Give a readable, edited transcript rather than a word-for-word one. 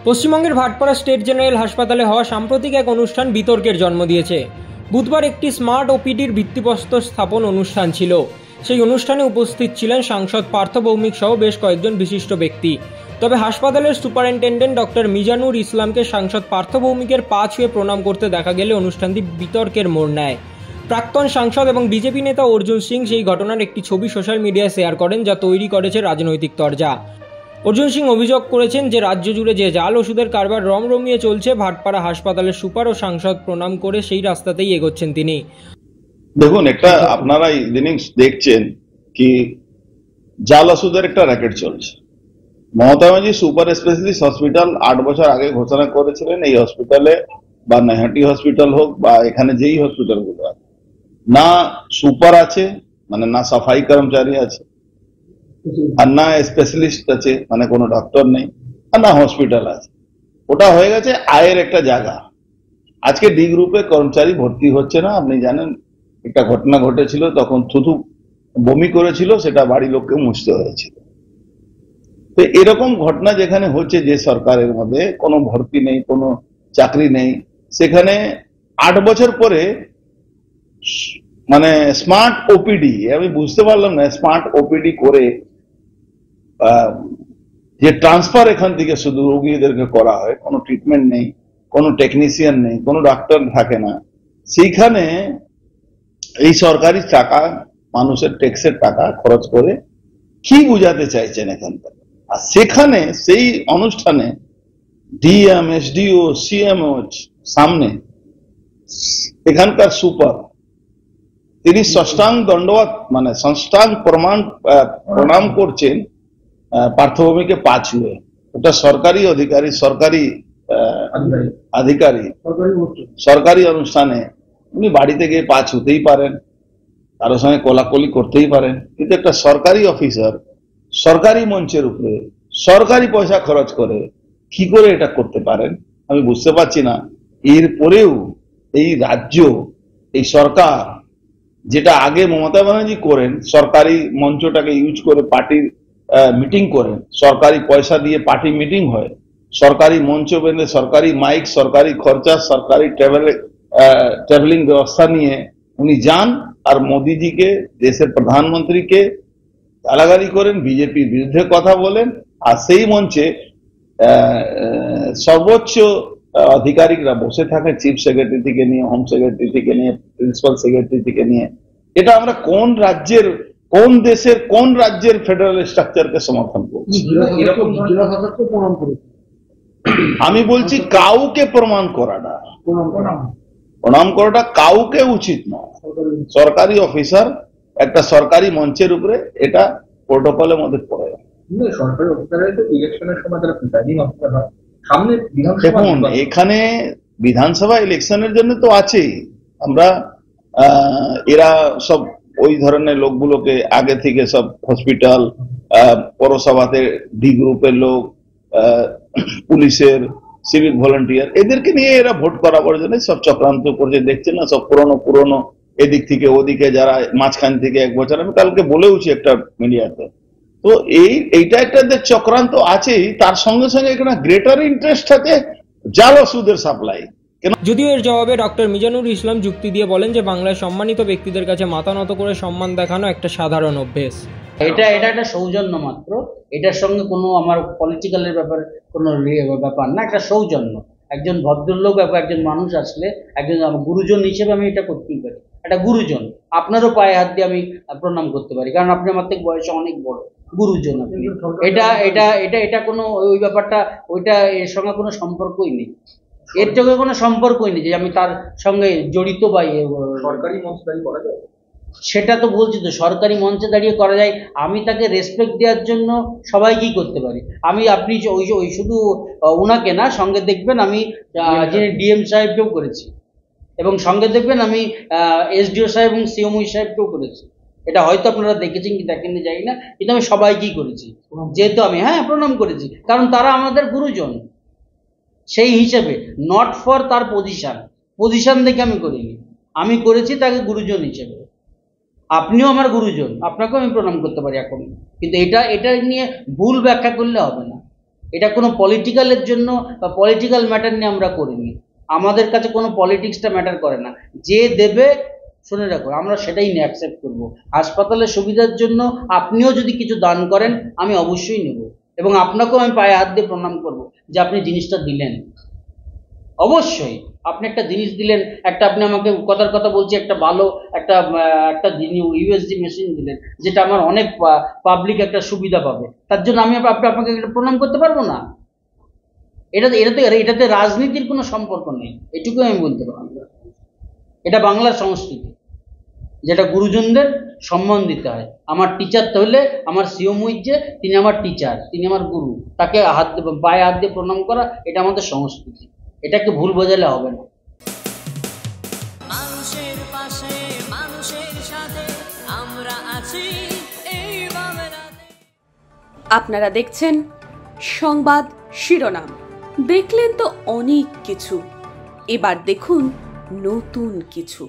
পশ্চিমবঙ্গের Bhatpara state general হাসপাতালে হওয়া সাম্প্রতিক এক অনুষ্ঠান বিতর্কের জন্ম দিয়েছে। বুধবার একটি স্মার্ট ওপিডির ভিত্তিপ্রস্তর স্থাপন অনুষ্ঠান ছিল। সেই অনুষ্ঠানে উপস্থিত ছিলেন সাংসদ পার্থ ভৌমিক সহ বেশ কয়েকজন বিশিষ্ট ব্যক্তি। তবে হাসপাতালের সুপারিনটেন্ডেন্ট ডক্টর মিজানুর ইসলামকে সাংসদ পার্থ ভৌমিকের পা ছুঁয়ে প্রণাম করতে দেখা গেলে অনুষ্ঠানটি বিতর্কের মোড় নেয়। প্রাক্তন সাংসদ এবং বিজেপি নেতা অর্জুন সিং সেই ঘটনার একটি ছবি সোশ্যাল মিডিয়ায় শেয়ার করেন, যা তৈরি করেছে রাজনৈতিক তরজা। অর্জুন সিং অভিযোগ করেছেন যে রাজ্য জুড়ে যে জাল ওষুধের কারবার রমরমিয়ে চলছে, ভাটপাড়া হাসপাতালের সুপার ও সাংসদ প্রণাম করে সেই রাস্তাতেই এগোচ্ছেন তিনি। দেখুন, একটা আপনারা ইদানিং দেখছেন কি জাল ওষুধের একটা র্যাকেট চলছে। Mamata Banerjee super specialist hospital 8 বছর আগে ঘোষণা করেছিলেন এই হসপিটালে বা নৈহাটি হসপিটাল হোক বা এখানে যেই হসপিটালগুলো আছে, না সুপার আছে মানে না সাফাই কর্মচারী আছে, আর না স্পেশালিস্ট আছে মানে কোনো ডক্টর নেই, আর না হসপিটাল আছে। ওটা হয়ে গেছে আয়ের একটা জায়গা। আজকে ডি গ্রুপে কর্মচারী ভর্তি হচ্ছে না। আপনি জানেন একটা ঘটনা ঘটেছিল, তখন থুতু বমি করেছিল, সেটা বাড়ি লোককে মুছতে হয়েছিল। তো এরকম ঘটনা যেখানে হচ্ছে, যে সরকারের মধ্যে কোনো ভর্তি নেই, কোনো চাকরি নেই, সেখানে 8 বছর পরে মানে স্মার্ট ওপিডি, আমি বুঝতে পারলাম না, স্মার্ট ওপিডি করে যে ট্রান্সফার এখান থেকে শুধু রোগীদেরকে করা হয়, কোনো ট্রিটমেন্ট নেই, কোনো টেকনিশিয়ান নেই, কোনো ডাক্তার থাকে না, সেইখানে এই সরকারি টাকা, মানুষের ট্যাক্সের টাকা খরচ করে কি বুঝাতে চাইছেন এখানকার। আর সেখানে সেই অনুষ্ঠানে ডিএম, এসডিও, সিএমও সামনে এখানকার সুপার, তিনি ষষ্ঠাঙ্গ দণ্ডবত মানে ষষ্ঠাঙ্গ প্রণাম করছেন পার্থ ভৌমিককে পা ছুঁয়ে। ওটা সরকারি অধিকারী, সরকারি আধিকারিক, সরকারি অনুষ্ঠানে উনি বাড়িতে গিয়ে পা ছুঁতেই পারেন, কারোর সঙ্গে কোলাকুলি করতেই পারেন, কিন্তু একটা সরকারি অফিসার সরকারি মঞ্চের উপরে সরকারি পয়সা খরচ করে কি করে এটা করতে পারেন আমি বুঝতে পারছি না। এরপরেও এই রাজ্য, এই সরকার, যেটা আগে মমতা ব্যানার্জি করেন, সরকারি মঞ্চটাকে ইউজ করে পার্টির মিটিং করেন, সরকারি পয়সা দিয়ে পার্টি মিটিং হয়, সরকারি মঞ্চ বেঁধে সরকারি মাইক, সরকারি খরচা, সরকারি ট্রাভেলিং ব্যবস্থা নিয়ে উনি যান আর মোদিজিকে, দেশের প্রধানমন্ত্রীকে গালাগালি করেন, বিজেপির বিরুদ্ধে কথা বলেন, আর সেই মঞ্চে সর্বোচ্চ আধিকারিকরা বসে থাকে, চিফ সেক্রেটারি থেকে নিয়ে, হোম সেক্রেটারি থেকে নিয়ে, প্রিন্সিপাল সেক্রেটারি থেকে নিয়ে। এটা আমরা কোন রাজ্যের, কোন দেশের, কোন রাজ্যের ফেডারেল স্ট্রাকচারকে সমর্থন করছি? আমি বলছি কাউকে প্রমাণ করাটা কাউকে উচিত নয়। সরকারি অফিসার একটা সরকারি মঞ্চের উপরে, এটা প্রোটোকলের মধ্যে পড়ে। দেখুন, এখানে বিধানসভা ইলেকশনের জন্য তো আছেই। আমরা এরা সব ওই ধরনের লোকগুলোকে আগে থেকে সব হসপিটাল, পৌরসভাতে ডি গ্রুপের লোক, পুলিশের, সিভিক ভলান্টিয়ার, এদেরকে নিয়ে এরা ভোট করাবার জন্য সব চক্রান্ত করছে। দেখছেন না, সব পুরনো এদিক থেকে ওদিকে, যারা মাঝখান থেকে 1 বছর, আমি কালকে বলেওছি একটা মিডিয়াতে। তো এইটা একটা চক্রান্ত আছেই, তার সঙ্গে সঙ্গে এখানে গ্রেটার ইন্টারেস্ট থাকে জাল ওষুধের সাপ্লাই। যদিও এর জবাবে ডক্টর মিজানুর ইসলাম যুক্তি দিয়ে বলেন যে বাংলায় সম্মানিত ব্যক্তিদের কাছে মাথা নত করে সম্মান দেখানো একটা সাধারণ অভ্যেস। এটা একটা সৌজন্য মাত্র, এটার সঙ্গে কোনো আমার পলিটিক্যালের ব্যাপারে কোনো ব্যাপার না, একটা সৌজন্য। একজন ভদ্রলোক বা একজন মানুষ আসলে, একজন গুরুজন হিসেবে আমি এটা করতেই পারি। একটা গুরুজন, আপনারও পায়ে হাত দিয়ে আমি প্রণাম করতে পারি, কারণ আপনি আমার থেকে বয়সে অনেক বড়, গুরুজন আপনি। এটা কোনো ওই ব্যাপারটা, ওইটা এর সঙ্গে কোনো সম্পর্কই নেই, এর সঙ্গে কোনো সম্পর্কই নেই যে আমি তার সঙ্গে জড়িত বা সরকারি মঞ্চে দাঁড়িয়ে করা যায়। সেটা তো বলছি তো, সরকারি মঞ্চে দাঁড়িয়ে করা যায়। আমি তাকে রেসপেক্ট দেওয়ার জন্য সবাইকেই করতে পারি। আপনি ওই শুধু ওনাকে না, সঙ্গে দেখবেন আমি যিনি ডিএম সাহেবকেও করেছি, এবং সঙ্গে দেখবেন আমি এসডিও সাহেব এবং সিএমও সাহেবকেও করেছি। এটা হয়তো আপনারা দেখেছেন কি দেখেননি জানি না, কিন্তু আমি সবাইকেই করেছি, যেহেতু আমি প্রণাম করেছি, কারণ তারা আমাদের গুরুজন। সেই হিসেবে নট ফর তার পজিশন দেখে আমি করিনি, আমি করেছি তাকে গুরুজন হিসেবে। আপনিও আমার গুরুজন, আপনাকেও আমি প্রণাম করতে পারি এখন, কিন্তু এটা নিয়ে ভুল ব্যাখ্যা করলে হবে না। এটা কোনো পলিটিক্যালের জন্য বা পলিটিক্যাল ম্যাটার নিয়ে আমরা করিনি। আমাদের কাছে কোনো পলিটিক্সটা ম্যাটার করে না। যে দেবে, শুনে রাখো, আমরা সেটাই নিয়ে অ্যাকসেপ্ট করবো। হাসপাতালের সুবিধার জন্য আপনিও যদি কিছু দান করেন আমি অবশ্যই নেব, এবং আপনাকেও আমি পায়ে হাত দিয়ে প্রণাম করব যে আপনি জিনিসটা দিলেন। অবশ্যই আপনি একটা জিনিস দিলেন, একটা আপনি আমাকে কথার কথা বলছি, একটা ভালো একটা ইউএসজি মেশিন দিলেন, যেটা আমার অনেক পাবলিক একটা সুবিধা পাবে, তার জন্য আমি আপনাকে প্রণাম করতে পারবো না? এটাতে রাজনীতির কোনো সম্পর্ক নেই, এটুকু আমি বলতে পারবো। এটা বাংলার সংস্কৃতি, যেটা গুরুজনদের সম্মান দিতে হয়। আমার টিচার হলে আমার সিও মুইজ্জে, তিনি আমার টিচার, তিনি আমার গুরু, তাকে পায়ে হাত দিয়ে প্রণাম করা, এটা আমাদের সংস্কৃতি। এটাকে ভুল বোঝালে হবে না। মানুষের পাশে, মানুষের সাথে আমরা আছি এই বাংলাতে। আপনারা দেখছেন সংবাদ শিরোনাম। দেখলেন তো অনেক কিছু, এবার দেখুন নতুন কিছু।